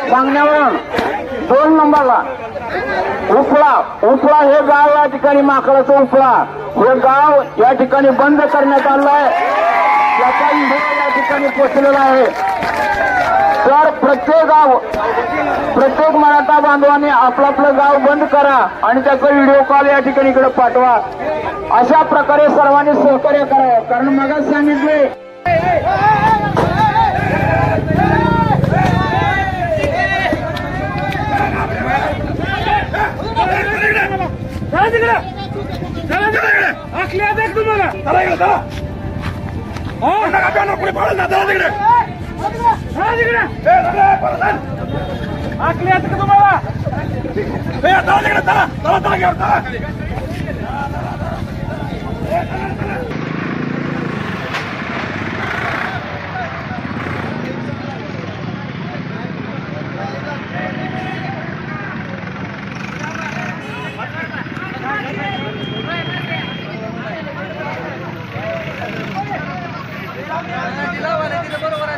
सांगण्यावरून 2 नंबरला उपळा हे गाव या ठिकाणी माकडाचं उपळा हे गाव या ठिकाणी बंद करण्यात आलं आहे। त्याचा व्हिडिओ या ठिकाणी पोहोचलेला आहे। तर प्रत्येक मराठा बांधवांनी आपलं गाव बंद करा आणि त्याचा व्हिडिओ कॉल या ठिकाणी इकडे पाठवा। अशा प्रकारे सर्वांनी सहकार्य करावं, कारण मगाच सांगितले बरोबर आहे।